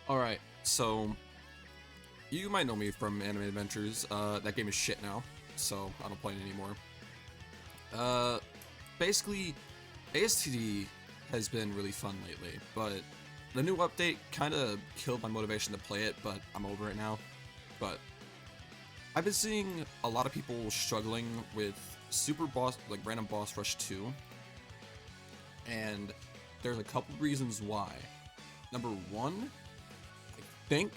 Alright, so you might know me from Anime Adventures. That game is shit now, so I don't play it anymore. Uh, Basically, ASTD has been really fun lately, but the new update kind of killed my motivation to play it, but I'm over it now. But I've been seeing a lot of people struggling with Super Boss, like Random Boss Rush 2, and there's a couple reasons why. Number one, I think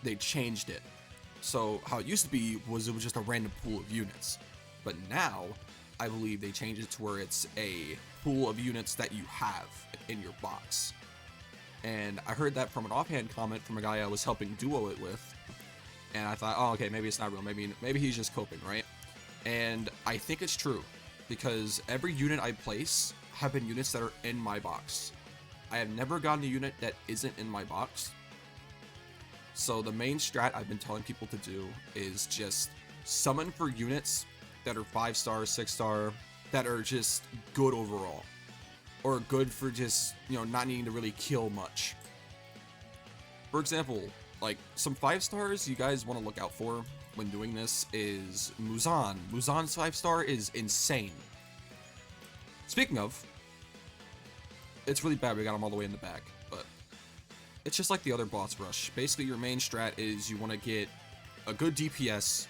they changed it. So how it used to be was it was just a random pool of units, but now I believe they changed it to where it's a pool of units that you have in your box. And I heard that from an offhand comment from a guy I was helping duo it with, and I thought, oh, okay, maybe it's not real. Maybe he's just coping, right? And I think it's true, because every unit I place have been units that are in my box. I have never gotten a unit that isn't in my box. So the main strat I've been telling people to do is just summon for units that are 5-star, 6-star, that are just good overall. Or good for just, not needing to really kill much. For example, like some 5-stars you guys want to look out for when doing this is Muzan. Muzan's 5-star is insane. Speaking of, it's really bad we got him all the way in the back, but it's just like the other boss rush. Basically, your main strat is you want to get a good DPS,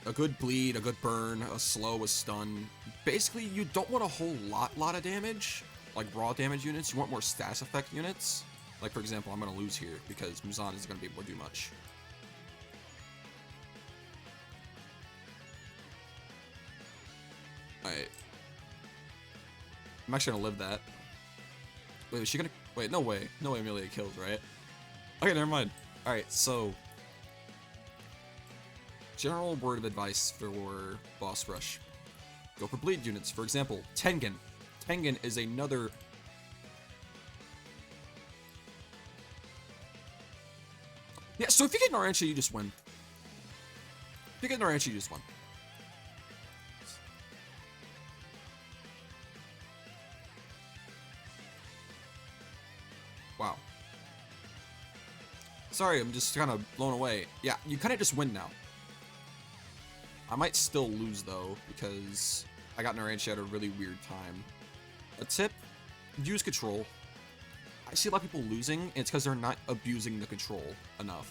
a good bleed, a good burn, a slow, a stun. Basically, you don't want a whole lot of damage, like raw damage units. You want more status effect units. Like, for example, I'm going to lose here because Muzan isn't going to be able to do much. Alright. I'm actually going to live that. Wait, is she going to... Wait, no way. No way Amelia kills, right? Okay, never mind. Alright, so... general word of advice for boss rush. Go for bleed units. For example, Tengen. Tengen is another... Yeah, so if you get Narantia, you just win. If you get Narantia, you just win. Wow. Sorry, I'm just kind of blown away. Yeah, you kind of just win now. I might still lose, though, because I got Narantia at a really weird time. A tip, use control. I see a lot of people losing, and it's because they're not abusing the control enough.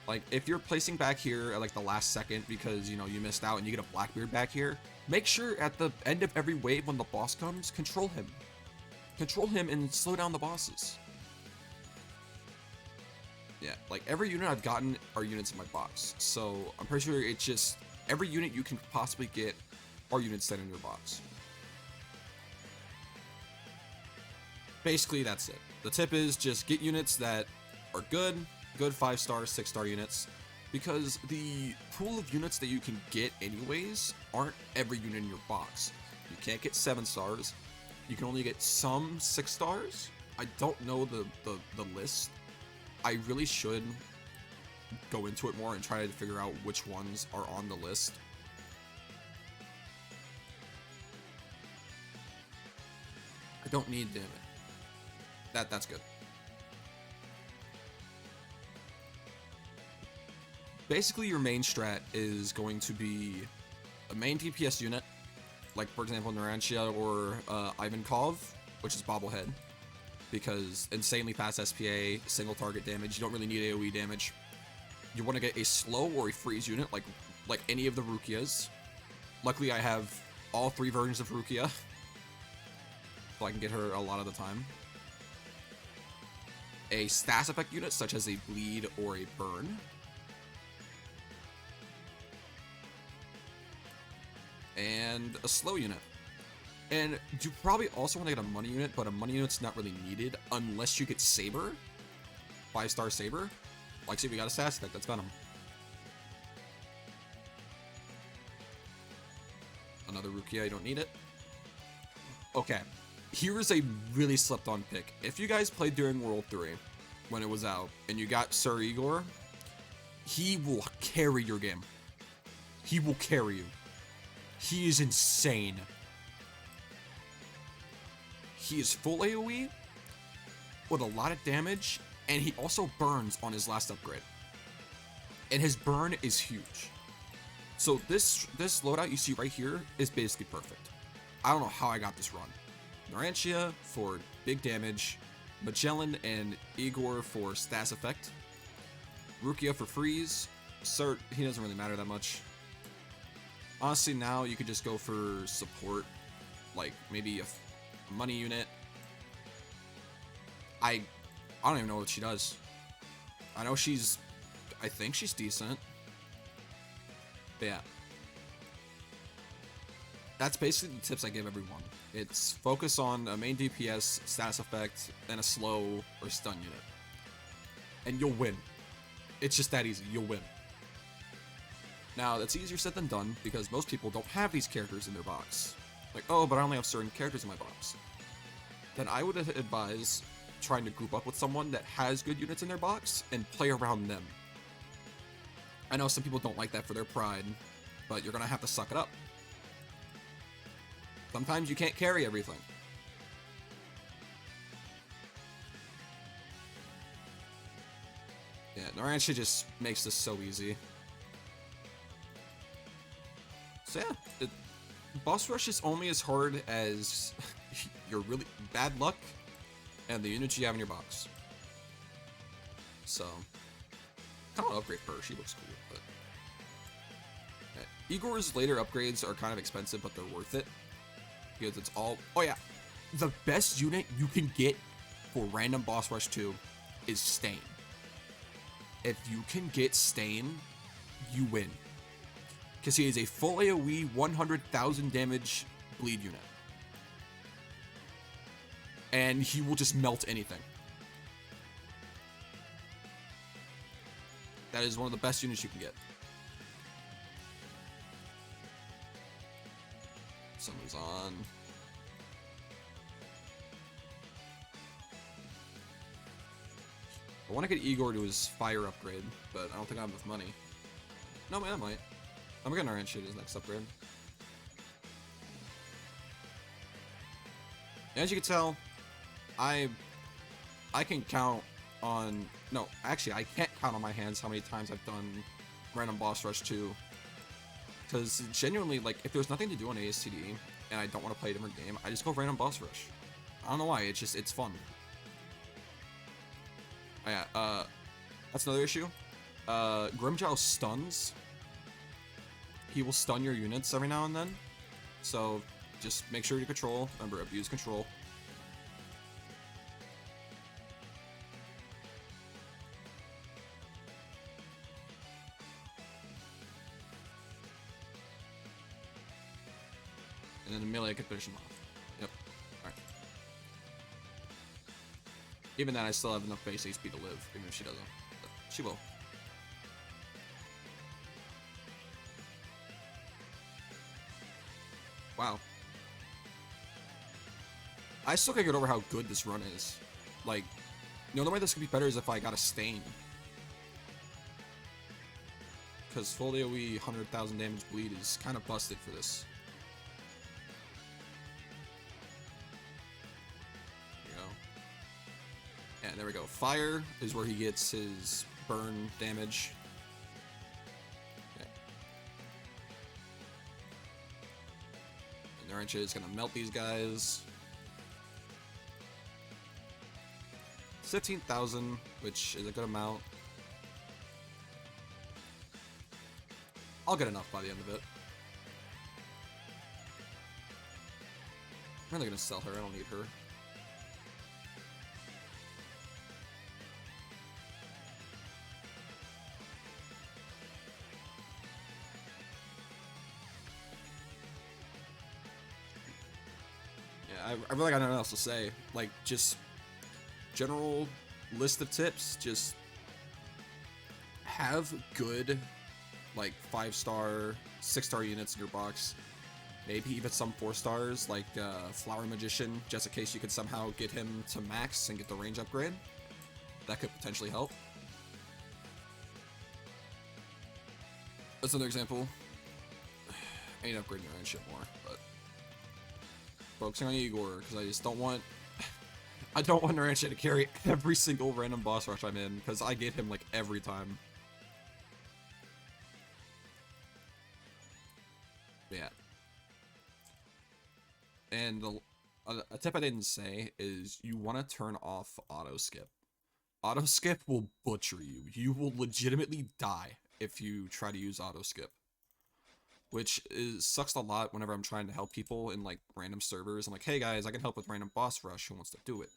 Like, if you're placing back here at, like, the last second because, you missed out and you get a Blackbeard back here, make sure at the end of every wave when the boss comes, control him. Control him and slow down the bosses. Yeah, like, every unit I've gotten are units in my box, so I'm pretty sure it's just every unit you can possibly get are units that are in your box. Basically, that's it. The tip is just get units that are good 5-star, 6-star units, because the pool of units that you can get anyways aren't every unit in your box. You can't get 7 stars. You can only get some 6 stars. I don't know the list. I really should go into it more and try to figure out which ones are on the list. I don't need, damn it. That's good. Basically, your main strat is going to be a main DPS unit, like, for example, Narantia or Ivankov, which is Bobblehead, because insanely fast SPA, single target damage, you don't really need AoE damage. You want to get a slow or a freeze unit, like any of the Rukias. Luckily, I have all 3 versions of Rukia, so I can get her a lot of the time. A status effect unit, such as a bleed or a burn. And a slow unit. And you probably also want to get a money unit, but a money unit's not really needed unless you get Saber. 5-star Saber. Like, see, we got a status effect, that's Venom. Another Rukia, you don't need it. Okay, here is a really slept on pick. If you guys played during World 3, when it was out, and you got Sir Igor, he will carry your game. He will carry you. He is insane. he is full AoE with a lot of damage, and he also burns on his last upgrade. And his burn is huge. So this loadout you see right here is basically perfect. I don't know how I got this run. Narantia for big damage, Magellan and Igor for status effect, Rukia for freeze. Cert, he doesn't really matter that much. Honestly, now you could just go for support, like maybe a money unit. I don't even know what she does. I know I think she's decent. But yeah. That's basically the tips I give everyone. It's focus on a main DPS, status effect, and a slow or stun unit. And you'll win. It's just that easy. You'll win. Now, that's easier said than done, because most people don't have these characters in their box. Like, oh, but I only have certain characters in my box. Then I would advise trying to group up with someone that has good units in their box and play around them. I know some people don't like that for their pride, but you're gonna have to suck it up. Sometimes you can't carry everything. Yeah, Narantia just makes this so easy. So yeah, boss rush is only as hard as your really bad luck and the units you have in your box. So, I don't upgrade her, she looks cool, but... Yeah. Igor's later upgrades are kind of expensive, but they're worth it. Because it's all... Oh yeah, the best unit you can get for random boss rush 2 is Stain. If you can get Stain, you win. Because he is a full AoE 100,000 damage bleed unit. And he will just melt anything. That is one of the best units you can get. Someone's on. I want to get Igor to his fire upgrade, but I don't think I have enough money. No, man, I might. I'm gonna Narantia his next upgrade. As you can tell, I can count on... No, actually, I can't count on my hands how many times I've done random boss rush 2. Because genuinely, like, if there's nothing to do on ASTD, and I don't want to play a different game, I just go random boss rush. I don't know why, it's fun. Oh, yeah, that's another issue. Grimjow stuns. He will stun your units every now and then. So, just make sure you control. Remember, abuse control. And then the melee can finish him off. Yep. Alright. Even then, I still have enough base HP to live, even if she doesn't. But she will. Wow. I still can't get over how good this run is. Like, the only way this could be better is if I got a Stain. Because full AoE 100,000 damage bleed is kind of busted for this. There we go. Yeah, there we go. Fire is where he gets his burn damage. Narantia is gonna melt these guys. 15,000, which is a good amount. I'll get enough by the end of it. I'm really gonna sell her, I don't need her. I really got nothing else to say. Like, just general list of tips. Just have good, like, 5-star, 6-star units in your box. Maybe even some 4 stars, like Flower Magician, just in case you could somehow get him to max and get the range upgrade. That could potentially help. That's another example. I need to upgrade your own shit more, but focusing on Igor, because I just don't want I don't want Naranche to carry every single random boss rush I'm in, because I get him, like, every time. Yeah. And a tip I didn't say is you want to turn off auto skip. Auto skip will butcher you. You will legitimately die if you try to use auto skip. Which sucks a lot whenever I'm trying to help people in like random servers. I'm like, hey guys, I can help with random boss rush. Who wants to do it?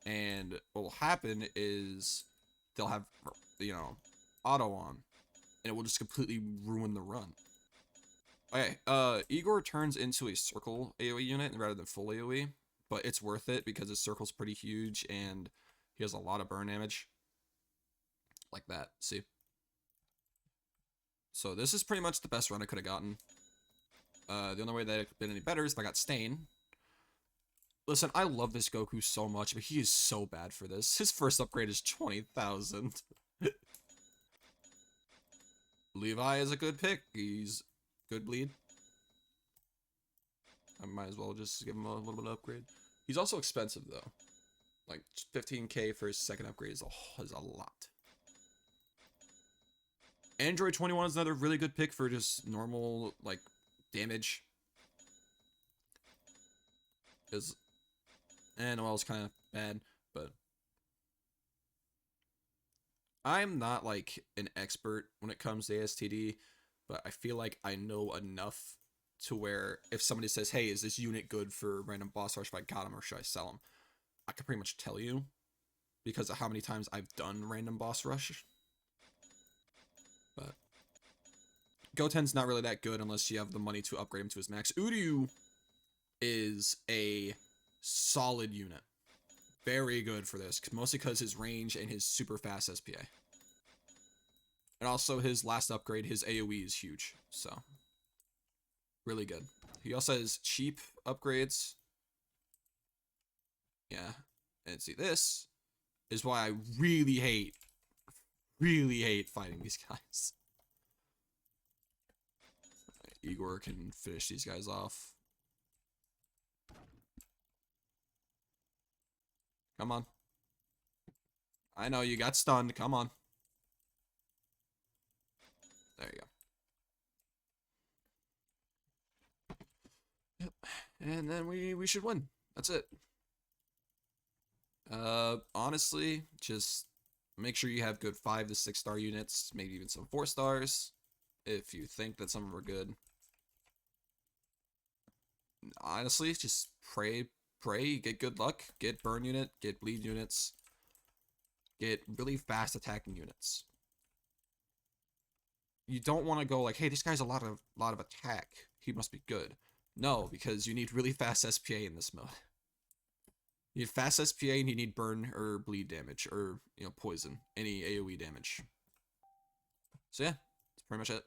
And what will happen is they'll have, you know, auto on, and it will just completely ruin the run. Okay, Igor turns into a circle AoE unit rather than full AoE, but it's worth it because his circle's pretty huge and he has a lot of burn damage. Like that, see? So this is pretty much the best run I could have gotten. The only way that it could have been any better is if I got Stain. Listen, I love this Goku so much, but he is so bad for this. His first upgrade is 20,000. Levi is a good pick. He's good bleed. I might as well just give him a little bit of upgrade. He's also expensive, though. Like, 15k for his second upgrade is a lot. Android 21 is another really good pick for just normal, like, damage. And Noel's kind of bad, but I'm not like an expert when it comes to ASTD, but I feel like I know enough to where if somebody says, hey, is this unit good for random boss rush if I got him or should I sell him? I can pretty much tell you because of how many times I've done random boss rush. But Goten's not really that good unless you have the money to upgrade him to his max. Uryu is a solid unit. Very good for this, mostly because his range and his super fast SPA. And also his last upgrade, his AoE is huge, so really good. He also has cheap upgrades. Yeah, and see, this is why I really hate fighting these guys. Igor can finish these guys off. Come on. I know, you got stunned. Come on. There you go. Yep. And then we should win. That's it. Honestly, just make sure you have good 5 to 6 star units, maybe even some 4 stars, if you think that some of them are good. Honestly, just pray, get good luck, get burn unit, get bleed units, get really fast attacking units. You don't want to go like, hey, this guy's a lot of attack, he must be good. No, because you need really fast SPA in this mode. You need fast SPA and you need burn or bleed damage or, you know, poison, any AoE damage. So yeah, that's pretty much it.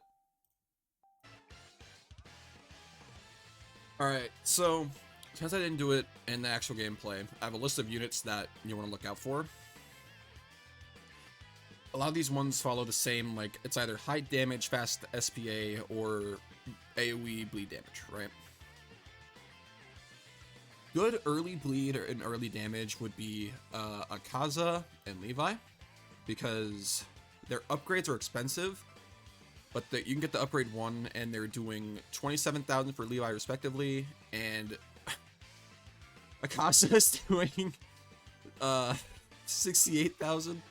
Alright, so since I didn't do it in the actual gameplay, I have a list of units that you want to look out for. A lot of these ones follow the same, like, it's either high damage, fast SPA, or AoE bleed damage, right? Good early bleed and early damage would be Akaza and Levi, because their upgrades are expensive, but you can get the upgrade 1 and they're doing 27,000 for Levi respectively, and Akaza is doing 68,000.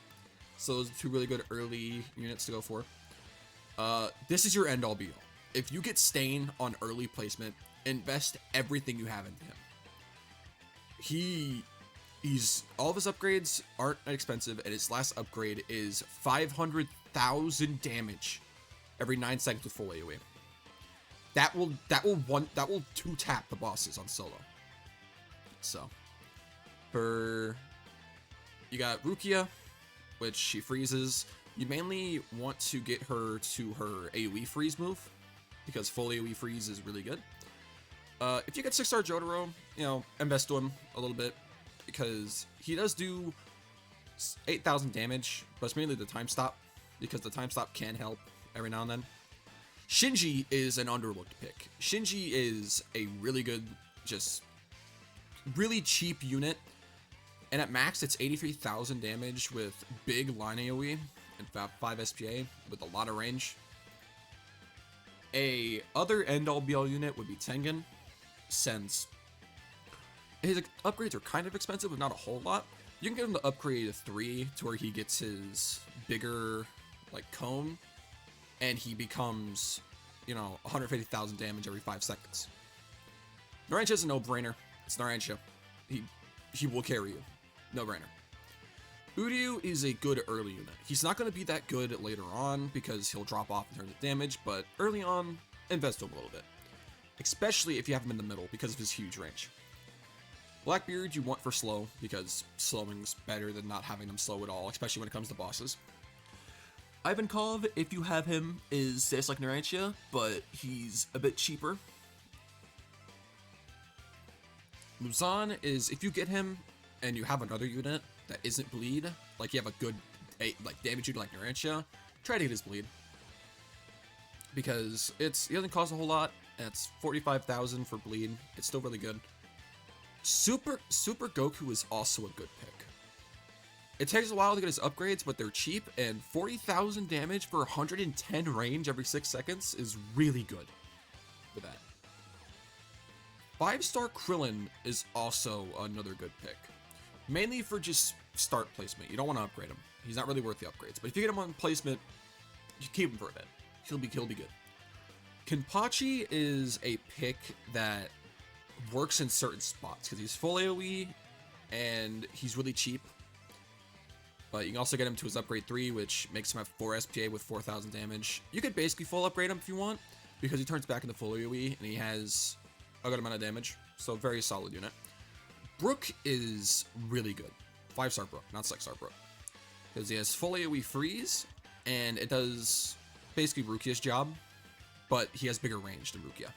So those are 2 really good early units to go for. This is your end all be all. If you get Stain on early placement, invest everything you have into him. He's all of his upgrades aren't expensive, and his last upgrade is 500,000 damage every 9 seconds with full AoE. That will 2-tap the bosses on solo. So you got Rukia, which she freezes. You mainly want to get her to her AoE freeze move, because full AoE freeze is really good. If you get 6-star Jotaro, you know, invest to him a little bit, because he does do 8,000 damage, but it's mainly the time stop, because the time stop can help every now and then. Shinji is an underlooked pick. Shinji is a really good, just really cheap unit, And at max, it's 83,000 damage with big line AoE and 5 SPA with a lot of range. A other end-all be-all unit would be Tengen, since his upgrades are kind of expensive, but not a whole lot. You can get him to upgrade to 3 to where he gets his bigger, like, cone, and he becomes, you know, 150,000 damage every 5 seconds. Narancia is a no-brainer. It's Narancia. He will carry you. No-brainer. Uryu is a good early unit. He's not going to be that good later on because he'll drop off in terms of damage, but early on, invest him a little bit. Especially if you have him in the middle because of his huge range. Blackbeard you want for slow because slowing's better than not having them slow at all, especially when it comes to bosses. Ivankov, if you have him, is just like Narancia, but he's a bit cheaper. Luzon is, if you get him and you have another unit that isn't bleed, like you have a good damage unit like Narancia, try to get his bleed. Because he doesn't cost a whole lot, and it's 45,000 for bleed. It's still really good. Super Goku is also a good pick. It takes a while to get his upgrades, but they're cheap, and 40,000 damage for 110 range every 6 seconds is really good for that. 5-star Krillin is also another good pick. Mainly for just start placement. You don't want to upgrade him. He's not really worth the upgrades. But if you get him on placement, you keep him for a bit. He'll be good. Kenpachi is a pick that works in certain spots because he's full AoE and he's really cheap. But you can also get him to his upgrade 3, which makes him have 4 SPA with 4,000 damage. You could basically full upgrade him if you want, because he turns back into full AoE and he has a good amount of damage. So very solid unit. Brook is really good. 5-star Brook, not 6-star Brook. Because he has full AoE freeze, and it does basically Rukia's job, but he has bigger range than Rukia.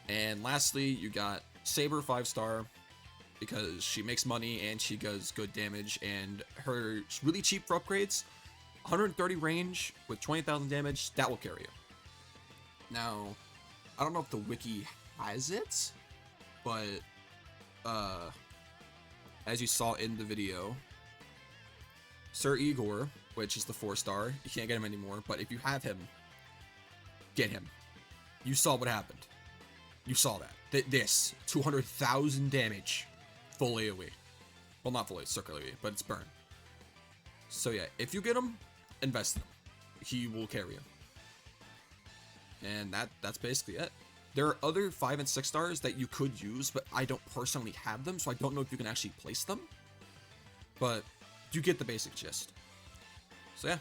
And lastly, you got Saber 5-star, because she makes money and she does good damage, and her really cheap for upgrades, 130 range with 20,000 damage, that will carry you. Now, I don't know if the wiki has it, but as you saw in the video, Sir Igor, which is the 4-star, you can't get him anymore, but if you have him, get him. You saw what happened. You saw that. This, 200,000 damage, full AoE. Well, not full AoE, circular AoE, but it's burn. So yeah, if you get him, invest in him. He will carry you. And that's basically it. There are other 5 and 6 stars that you could use, but I don't personally have them, so I don't know if you can actually place them. But you get the basic gist. So yeah.